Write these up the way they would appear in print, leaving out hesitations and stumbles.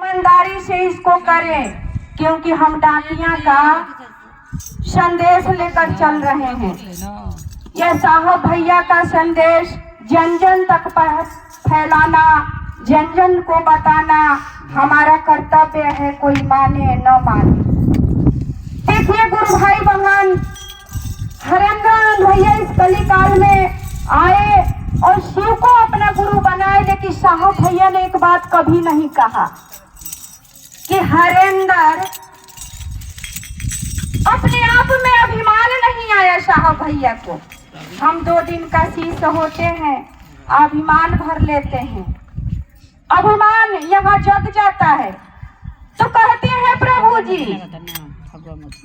ईमानदारी से इसको करें, क्योंकि हम डाकिया का संदेश लेकर चल रहे हैं। यह साहब भैया का संदेश जन जन तक फैलाना, जन जन को बताना हमारा कर्तव्य है, कोई माने न माने। देखिए गुरु भाई बहन, हरेंद्र भैया इस कलिकाल में आए और शिव को अपना गुरु बनाए, लेकिन साहब भैया ने एक बात कभी नहीं कहा कि हरेंद्र अपने आप में अभिमान नहीं आया साहब भैया को। हम 2 दिन का शिष्य होते हैं, अभिमान भर लेते हैं, अभिमान यहाँ जग जाता है। तो कहते हैं प्रभु जी,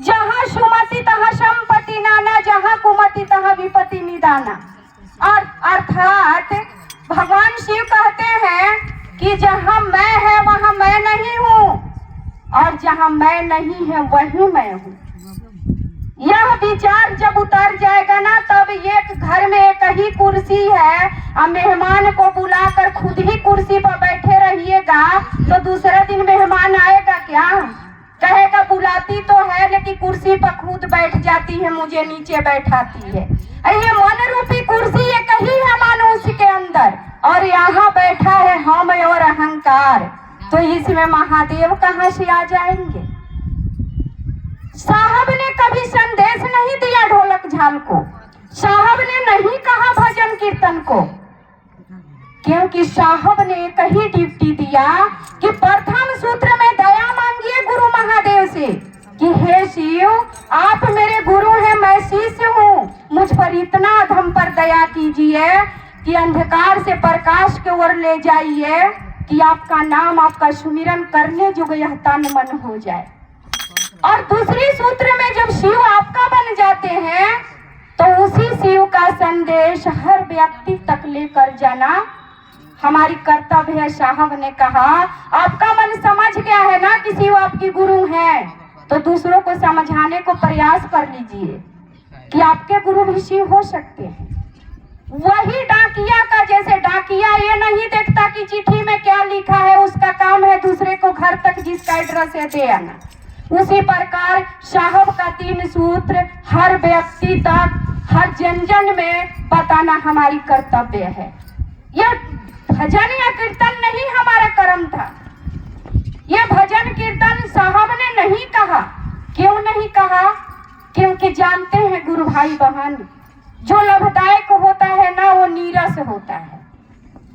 जहाँ सुमति तहाँ संपत्ति नाना, जहाँ कुमति तहाँ विपत्ति निदाना। और अर्थात भगवान शिव कहते हैं कि जहाँ मैं है वहाँ मैं नहीं हूँ, और जहाँ मैं नहीं है वही मैं हूँ। यह विचार जब उतर जाएगा ना, तब एक घर में एक ही कुर्सी है और मेहमान को बुलाकर खुद ही कुर्सी पर बैठे रहिएगा तो दूसरे दिन मेहमान आएगा क्या? कहेगा बुलाती तो है लेकिन कुर्सी पर खुद बैठ जाती है, मुझे नीचे बैठाती है। ये मन रूपी कुर्सी एक ही है मनुष्य के अंदर, और यहाँ बैठा है हम और अहंकार। तो इसमें महादेव कहाँ से आ जाएंगे? साहब ने कभी संदेश नहीं दिया ढोलक झाल को, साहब ने नहीं कहा भजन कीर्तन को, क्योंकि साहब ने एक ही ड्यूटी दिया कि प्रथम सूत्र में दया मांगिए गुरु महादेव से कि हे शिव, आप मेरे गुरु हैं, मैं शिष्य हूँ, मुझ पर इतना अधम पर दया कीजिए कि अंधकार से प्रकाश की ओर ले जाइए, कि आपका नाम, आपका सुमिरन करने जो यह तन मन हो जाए। और दूसरी सूत्र में जब शिव आपका बन जाते हैं तो उसी शिव का संदेश हर व्यक्ति तक लेकर जाना हमारी कर्तव्य है। साहब ने कहा आपका मन समझ गया है ना कि शिव आपकी गुरु हैं, तो दूसरों को समझाने को प्रयास कर लीजिए कि आपके गुरु भी शिव हो सकते हैं। वही डाकिया का, जैसे डाकिया ये नहीं देखता कि चिट्ठी में क्या लिखा है, उसका काम है दूसरे को घर तक जिसका एड्रेस है दे आना। उसी प्रकार साहब का 3 सूत्र हर व्यक्ति तक, हर जन जन में बताना हमारी कर्तव्य है। यह भजन या कीर्तन नहीं हमारा कर्म था, यह भजन कीर्तन साहब ने नहीं कहा। क्यों नहीं कहा? क्योंकि जानते हैं गुरु भाई बहन, जो लाभदायक होता है ना वो नीरस होता है।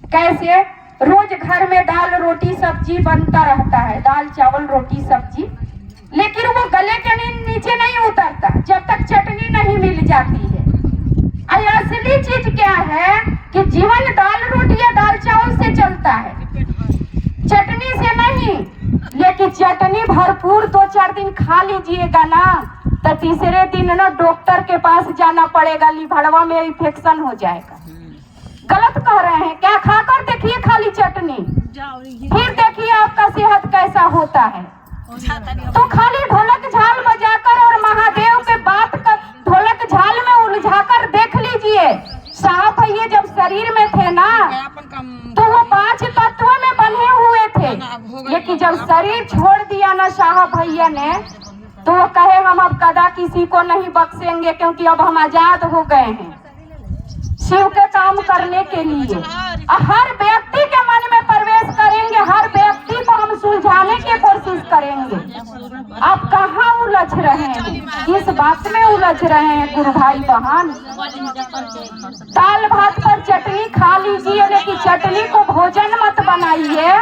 कैसे? रोज घर में दाल रोटी सब्जी बनता रहता है, दाल चावल रोटी सब्जी, लेकिन वो गले के नीचे नहीं उतरता जब तक चटनी नहीं मिल जाती है। असली चीज क्या है कि जीवन दाल रोटी या दाल चावल से चलता है, चटनी से नहीं। लेकिन चटनी भरपूर 2-4 दिन खा लीजिएगा ना, तो तीसरे दिन ना डॉक्टर के पास जाना पड़ेगा, लिभड़वा में इन्फेक्शन हो जाएगा। गलत कह रहे हैं क्या? खाकर देखिए खाली चटनी, फिर देखिए आपका सेहत कैसा होता है। तो खाली ढोलक झाल बजाकर और महादेव के बात कर ढोलक झाल में उलझाकर देख लीजिए। साहब भैया जब शरीर में थे ना तो वो 5 तत्वों में बने हुए थे, लेकिन जब शरीर छोड़ दिया ना साहब भैया ने, तो वो कहे हम अब कदा किसी को नहीं बख्शेंगे, क्योंकि अब हम आजाद हो गए हैं शिव के काम करने के लिए। हर व्यक्ति के मन में प्रवेश करेंगे, हर व्यक्ति को हम सुलझाने की कोशिश करेंगे। आप कहाँ उलझ रहे हैं? इस बात में उलझ रहे हैं गुरु भाई बहन। दाल भात पर चटनी खा लीजिए, लेकिन चटनी को भोजन मत बनाइए,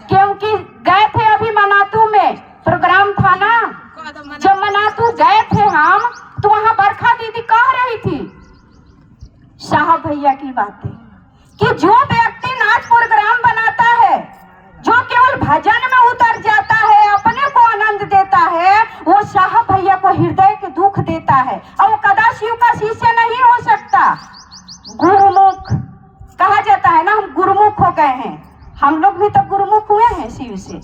क्योंकि गए थे अभी मनातू में प्रोग्राम था ना, जब मनातू गए थे हम तो वहाँ बरखा दीदी कह रही थी साहब भैया की बातें कि जो व्यक्ति नाच प्रोग्राम बनाता है, जो केवल भजन में उतर जाता है, अपने को आनंद देता है, वो साहब भैया को हृदय के दुख देता है, और वो कदा शिव का शिष्य नहीं हो सकता। गुरुमुख कहा जाता है ना, हम गुरुमुख हो गए हैं, हम लोग भी तो गुरुमुख हुए हैं शिव से।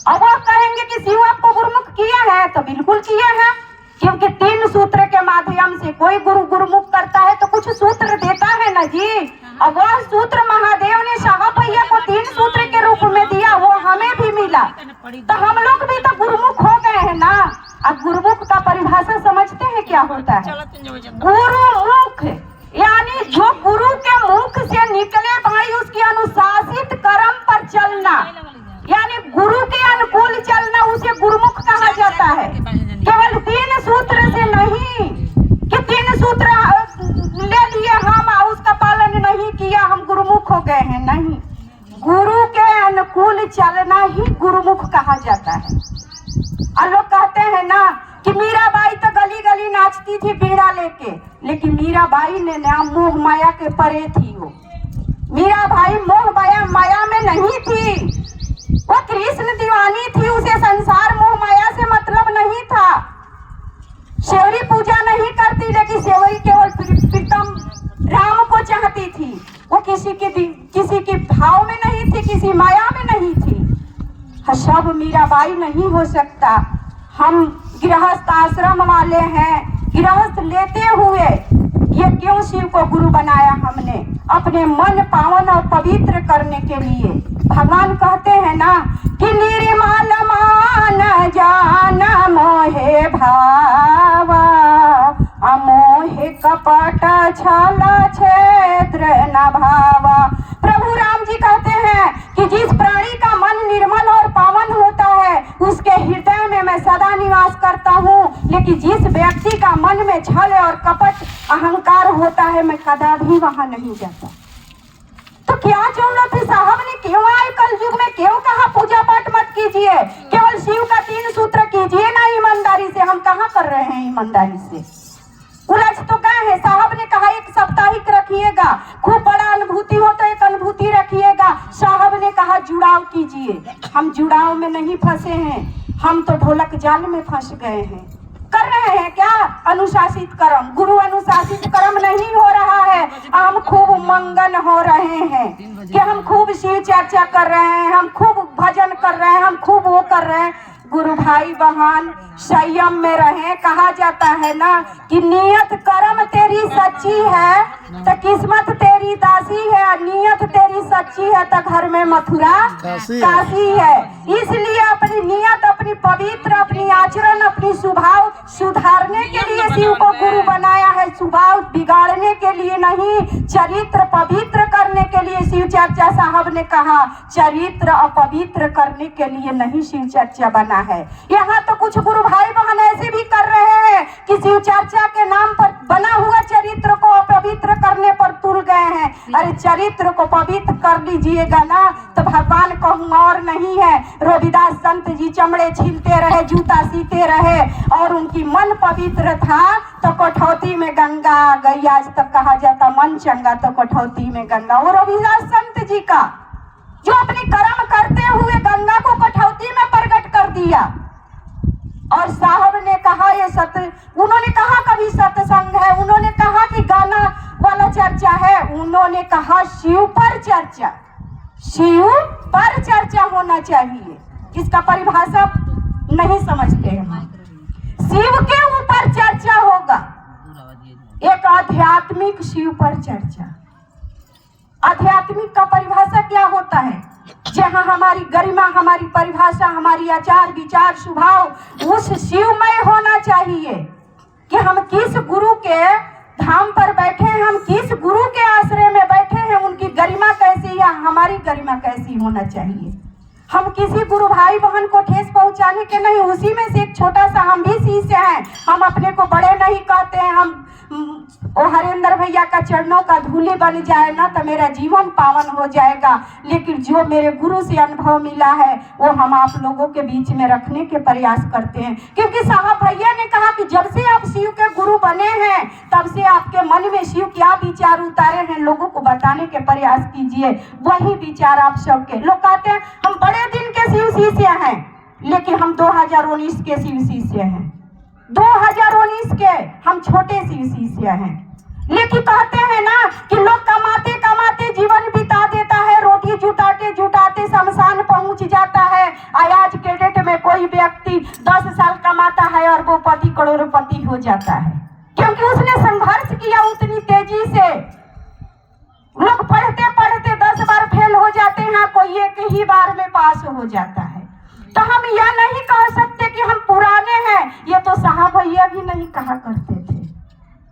अब आप कहेंगे कि शिव आपको गुरुमुख किया है, तो बिल्कुल किया है, क्योंकि 3 सूत्र के माध्यम से कोई गुरु गुरुमुख करता है तो कुछ सूत्र देता है ना जी। अब वह सूत्र महादेव ने साहब भैया को 3 सूत्र के रूप में दिया, वो हमें भी मिला, तो हम लोग भी तो गुरुमुख हो गए हैं ना। अब गुरुमुख का परिभाषा समझते हैं क्या होता है? गुरुमुख यानी जो गुरु के मुख से निकले भाई उसकी अनुशासित कर्म पर चलना, यानी गुरु के अनुकूल चलना, उसे गुरुमुख कहा जाता है। केवल 3 सूत्र से नहीं कि 3 सूत्र ले लिए हम उसका पालन नहीं किया हम गुरुमुख हो गए हैं, नहीं। गुरु के अनुकूल चलना ही गुरुमुख कहा जाता है। और लोग कहते हैं ना कि मीराबाई तो गली गली नाचती थी बीड़ा लेके, लेकिन मीराबाई ने ना मोह माया के परे थी। वो मीराबाई मोह माया में नहीं थी, वो कृष्ण दीवानी थी। उसे संसार मोह माया से मतलब नहीं था। शेवरी पूजा नहीं करती, लेकिन शेवरी केवल प्रीतम राम को चाहती थी। वो किसी की भाव में नहीं थी, किसी माया में नहीं थी। सब मीराबाई नहीं हो सकता। हम गृहस्थ आश्रम वाले हैं, गृहस्थ लेते हुए ये क्यों शिव को गुरु बनाया हमने? अपने मन पावन और पवित्र करने के लिए। भगवान कहते हैं ना कि निर्मल मान जान मोहे भावा, अमोहे कपट छल क्षेत्र न भावा। प्रभु राम जी कहते हैं कि जिस प्राणी का मन निर्मल और पावन होता है उसके हृदय में मैं सदा निवास करता हूँ, लेकिन जिस व्यक्ति का मन में छल और कपट अहंकार होता है मैं कदापि वहां नहीं जाता। तो क्या जरूरत है? साहब ने क्यों आए कल युग में, क्यों कहा पूजा पाठ मत कीजिए, केवल शिव का 3 सूत्र कीजिए ना ईमानदारी से। हम कहाँ कर रहे हैं ईमानदारी से? उलझ तो गए हैं। साहब ने कहा एक साप्ताहिक रखिएगा, खूब बड़ा अनुभूति हो तो एक अनुभूति रखिएगा। साहब ने कहा जुड़ाव कीजिए। हम जुड़ाव में नहीं फंसे हैं, हम तो ढोलक जाल में फंस गए हैं। कर रहे हैं क्या अनुशासित कर्म? गुरु अनुशासित कर्म नहीं हो रहा है। हम खूब मंगन हो रहे हैं कि हम खूब शिव चर्चा कर रहे हैं, हम खूब भजन कर रहे हैं, हम खूब वो कर रहे हैं। गुरु भाई बहन संयम में रहे। कहा जाता है ना कि नियत कर्म तेरी सच्ची है तो किस्मत तेरी दासी है, नियत तेरी सच्ची है तो घर में मथुरा काशी है। इसलिए अपनी नियत, अपनी पवित्र, अपनी आचरण, अपनी स्वभाव सुधारने के लिए शिव को गुरु बनाया है। स्वभाव बिगाड़ने के लिए नहीं, चरित्र पवित्र करने के लिए शिव चर्चा साहब ने कहा। चरित्र अपवित्र करने के लिए नहीं शिव चर्चा बना है। यहाँ तो कुछ गुरु भाई बहन ऐसे भी कर रहे हैं कि शिव चर्चा के नाम पर बना हुआ चरित्र को अपवित्र करने पर तुल गए हैं। अरे चरित्र को पवित्र कर लीजिएगा ना तो भगवान कहूँ और नहीं है। रविदास संत जी चमड़े छीलते रहे, जूता सीते रहे और उनकी मन पवित्र था तो कठौती में गंगा आ गई। आज तक कहा जाता मन चंगा तो कठौती में गंगा। वो रविदास संत जी का जो अपने कर्म करते हुए गंगा को कठौती में प्रकट कर दिया। और साहब ने कहा ये सत्य, उन्होंने कहा कभी सत्संग है, उन्होंने कहा कि गाना वाला चर्चा है, उन्होंने कहा शिव पर चर्चा, शिव पर चर्चा होना चाहिए। इसका परिभाषा नहीं समझते हैं। शिव के ऊपर चर्चा होगा, एक आध्यात्मिक शिव पर चर्चा। आध्यात्मिक का परिभाषा क्या होता है? जहाँ हमारी गरिमा, हमारी परिभाषा, हमारी आचार विचार स्वभाव उस शिवमय होना चाहिए कि हम किस गुरु के धाम पर बैठे हैं, हम किस गुरु के आश्रय में बैठे हैं, उनकी गरिमा कैसी या हमारी गरिमा कैसी होना चाहिए। हम किसी गुरु भाई बहन को ठेस पहुंचाने के नहीं, उसी में से एक छोटा सा हम भी शिष्य हैं। हम अपने को बड़े नहीं कहते हैं। हम ओ हरेंद्र भैया का चरणों का धूली बन जाए ना तो मेरा जीवन पावन हो जाएगा। लेकिन जो मेरे गुरु से अनुभव मिला है वो हम आप लोगों के बीच में रखने के प्रयास करते हैं। क्योंकि साहब भैया ने कहा कि जब से आप शिव के गुरु बने हैं तब से आपके मन में शिव क्या विचार उतारे हैं लोगों को बताने के प्रयास कीजिए। वही विचार आप सबके। लोग कहते हैं हम बड़े दिन के शिव शिष्य हैं, लेकिन हम 2019 के शिव शिष्य हैं। 2019 के हम छोटे शिव शिष्य हैं। लेकिन कहते हैं ना कि लोग कमाते कमाते जीवन बिता देता है, रोटी जुटाते जुटाते शमशान पहुंच जाता है। आज के डेट में कोई व्यक्ति 10 साल कमाता है और वो पति करोड़पति हो जाता है, क्योंकि उसने संघर्ष किया उतनी तेजी से। लोग पढ़ते पढ़ते 10 बार फेल हो जाते हैं, कोई एक ही बार में पास हो जाता है। तो हम यह नहीं कह सकते कि हम पुराने हैं, ये तो साहब भैया भी नहीं कहा करते थे।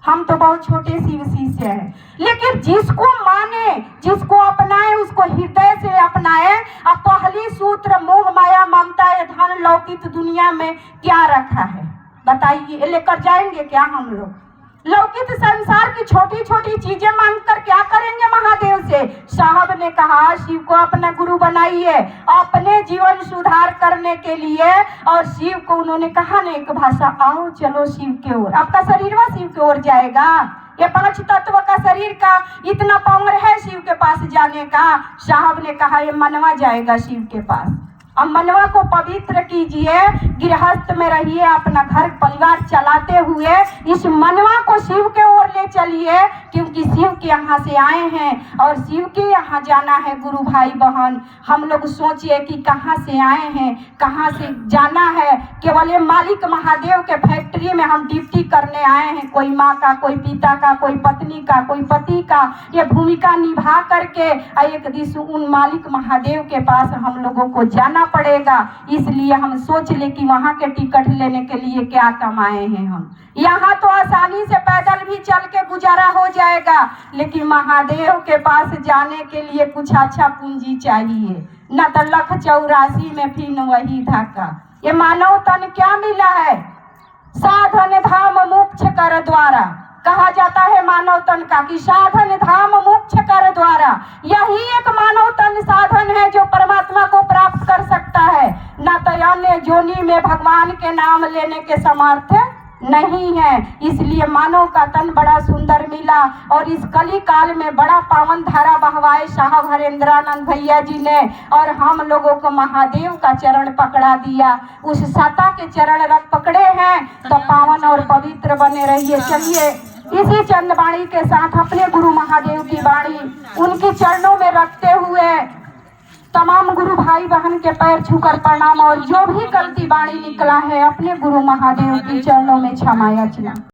हम तो बहुत छोटे शिष्य हैं, लेकिन जिसको माने, जिसको अपनाए, उसको हृदय से अपनाए। अब पहली सूत्र मोह माया ममता ये धन लौकिक दुनिया में क्या रखा है बताइए, लेकर जाएंगे क्या हम लोग? लौकिक संसार की छोटी छोटी चीजें मांगकर क्या करेंगे महादेव से? साहब ने कहा शिव को अपना गुरु बनाइए अपने जीवन सुधार करने के लिए। और शिव को उन्होंने कहा ना एक भाषा, आओ चलो शिव के ओर। आपका शरीर व शिव की ओर जाएगा। ये 5 तत्व का शरीर का इतना पावर है शिव के पास जाने का। साहब ने कहा ये मनवा जाएगा शिव के पास। अब मनवा को पवित्र कीजिए, गृहस्थ में रहिए, अपना घर परिवार चलाते हुए इस मनवा को शिव के ओर ले चलिए, क्योंकि शिव के यहाँ से आए हैं और शिव के यहाँ जाना है। गुरु भाई बहन, हम लोग सोचिए कि कहाँ से आए हैं, कहाँ से जाना है। केवल ये मालिक महादेव के फैक्ट्री में हम ड्यूटी करने आए हैं। कोई माँ का, कोई पिता का, कोई पत्नी का, कोई पति का, ये भूमिका निभा करके एक दिन उन मालिक महादेव के पास हम लोगों को जाना पड़ेगा। इसलिए हम सोच ले कि वहां के टिकट लेने के लिए क्या कमाए हैं हम। यहाँ तो आसानी से पैदल भी चल के गुजारा हो जाएगा, लेकिन महादेव के पास जाने के लिए कुछ अच्छा पूंजी चाहिए, न तो 184 में फिर वही धक्का। ये मानव तन क्या मिला है? साधन धाम मोक्ष कर द्वारा कहा जाता है मानव तन का, कि साधन धाम मोक्ष कर द्वारा। यही एक मानव तन साधन है जो परमात्मा को प्राप्त कर सकता है। न तो अन्य जोनी में भगवान के नाम लेने के सामर्थ्य नहीं है। इसलिए मानव का तन बड़ा सुंदर मिला और इस कली काल में बड़ा पावन धारा बहवाए साहब हरेंद्रानंद भैया जी ने, और हम लोगों को महादेव का चरण पकड़ा दिया। उस सता के चरण रख पकड़े हैं तो पावन और पवित्र बने रहिए। चलिए इसी चंद वाणी के साथ अपने गुरु महादेव की वाणी उनके चरणों में रखते हुए तमाम गुरु भाई बहन के पैर छूकर प्रणाम, और जो भी गलती वाणी निकला है अपने गुरु महादेव के चरणों में क्षमा याचना।